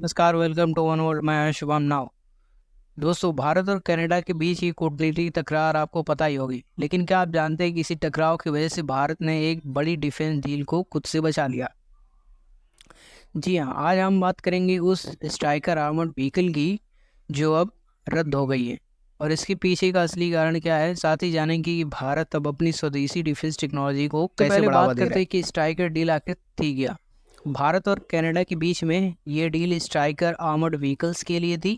नमस्कार, welcome to one world. मैं शुभम नाव। दोस्तों, भारत और कनाडा के बीच की कूटनीतिक तकरार आपको पता ही होगी, लेकिन क्या आप जानते हैं कि इसी टकराव की वजह से भारत ने एक बड़ी डिफेंस डील को खुद से बचा लिया। जी हाँ, आज हम बात करेंगे उस स्ट्राइकर आर्मर्ड व्हीकल की जो अब रद्द हो गई है और इसके पीछे का असली कारण क्या है। साथ ही जानेंगे कि भारत अब अपनी स्वदेशी डिफेंस टेक्नोलॉजी को कैसे बढ़ावा दे रहा है। करते हैं कि स्ट्राइकर डील आखिर थी क्या। भारत और कनाडा के बीच में ये डील स्ट्राइकर आर्मर्ड व्हीकल्स के लिए थी।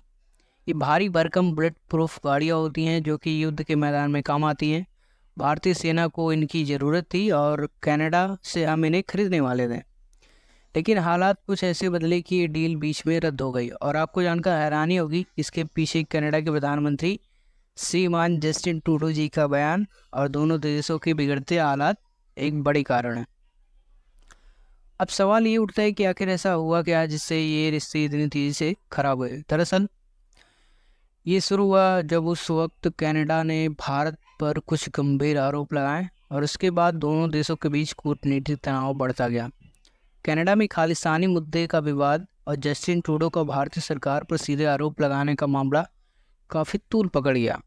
ये भारी भरकम बुलेट प्रूफ गाड़ियाँ होती हैं जो कि युद्ध के मैदान में काम आती हैं। भारतीय सेना को इनकी ज़रूरत थी और कनाडा से हम इन्हें खरीदने वाले थे, लेकिन हालात कुछ ऐसे बदले कि ये डील बीच में रद्द हो गई। और आपको जानकर हैरानी होगी, इसके पीछे कनाडा के प्रधानमंत्री श्रीमान जस्टिन ट्रूडो जी का बयान और दोनों देशों के बिगड़ते हालात एक बड़ी कारण है। अब सवाल ये उठता है कि आखिर ऐसा हुआ क्या जिससे ये रिश्ते इतनी तेजी से खराब हुए। दरअसल ये शुरू हुआ जब उस वक्त कनाडा ने भारत पर कुछ गंभीर आरोप लगाए और उसके बाद दोनों देशों के बीच कूटनीतिक तनाव बढ़ता गया। कनाडा में खालिस्तानी मुद्दे का विवाद और जस्टिन ट्रूडो का भारतीय सरकार पर सीधे आरोप लगाने का मामला काफ़ी तूल पकड़ गया।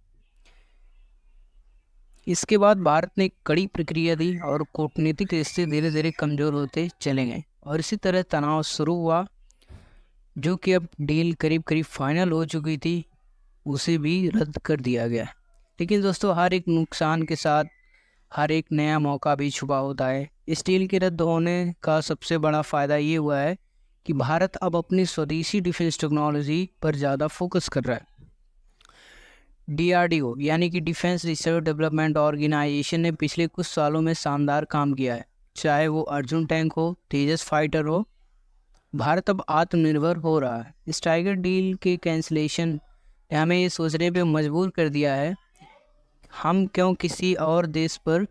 इसके बाद भारत ने कड़ी प्रक्रिया दी और कूटनीतिक रिश्ते धीरे धीरे कमज़ोर होते चले गए और इसी तरह तनाव शुरू हुआ, जो कि अब डील करीब करीब फाइनल हो चुकी थी, उसे भी रद्द कर दिया गया। लेकिन दोस्तों, हर एक नुकसान के साथ हर एक नया मौका भी छुपा होता है। इस डील के रद्द होने का सबसे बड़ा फ़ायदा ये हुआ है कि भारत अब अपनी स्वदेशी डिफेंस टेक्नोलॉजी पर ज़्यादा फोकस कर रहा है। DRDO यानी कि डिफेंस रिसर्च डेवलपमेंट ऑर्गेनाइजेशन ने पिछले कुछ सालों में शानदार काम किया है। चाहे वो अर्जुन टैंक हो, तेजस फाइटर हो, भारत अब आत्मनिर्भर हो रहा है। इस टाइगर डील के कैंसिलेशन ने हमें ये सोचने पे मजबूर कर दिया है, हम क्यों किसी और देश पर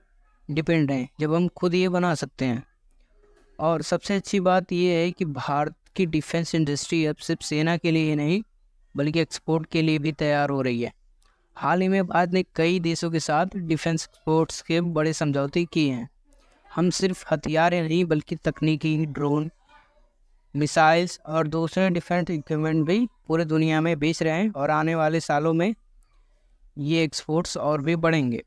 डिपेंड हैं जब हम खुद ये बना सकते हैं। और सबसे अच्छी बात ये है कि भारत की डिफेंस इंडस्ट्री अब सिर्फ सेना के लिए ही नहीं बल्कि एक्सपोर्ट के लिए भी तैयार हो रही है। हाल ही में भारत ने कई देशों के साथ डिफेंस एक्सपोर्ट्स के बड़े समझौते किए हैं। हम सिर्फ हथियारें नहीं बल्कि तकनीकी, ड्रोन, मिसाइल्स और दूसरे डिफेंस इक्विपमेंट भी पूरे दुनिया में बेच रहे हैं और आने वाले सालों में ये एक्सपोर्ट्स और भी बढ़ेंगे।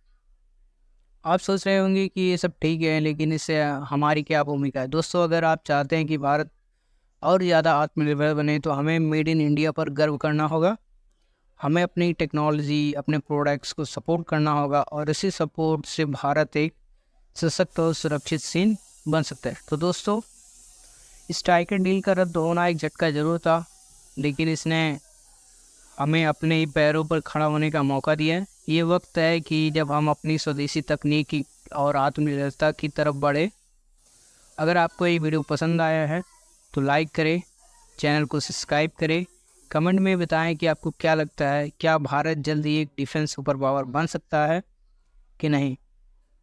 आप सोच रहे होंगे कि ये सब ठीक है, लेकिन इससे हमारी क्या भूमिका है। दोस्तों, अगर आप चाहते हैं कि भारत और ज़्यादा आत्मनिर्भर बने तो हमें मेड इन इंडिया पर गर्व करना होगा। हमें अपनी टेक्नोलॉजी, अपने प्रोडक्ट्स को सपोर्ट करना होगा और इसी सपोर्ट से भारत एक सशक्त और सुरक्षित सीन बन सकता है। तो दोस्तों, इस टाइगर डील का रद्द होना एक झटका जरूर था, लेकिन इसने हमें अपने ही पैरों पर खड़ा होने का मौका दिया है। ये वक्त है कि जब हम अपनी स्वदेशी तकनीकी और आत्मनिर्भरता की तरफ बढ़े। अगर आपको ये वीडियो पसंद आया है तो लाइक करें, चैनल को सब्सक्राइब करें, कमेंट में बताएं कि आपको क्या लगता है, क्या भारत जल्दी एक डिफेंस सुपर पावर बन सकता है कि नहीं।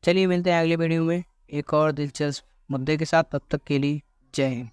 चलिए मिलते हैं अगले वीडियो में एक और दिलचस्प मुद्दे के साथ। तब तक के लिए जय हिंद।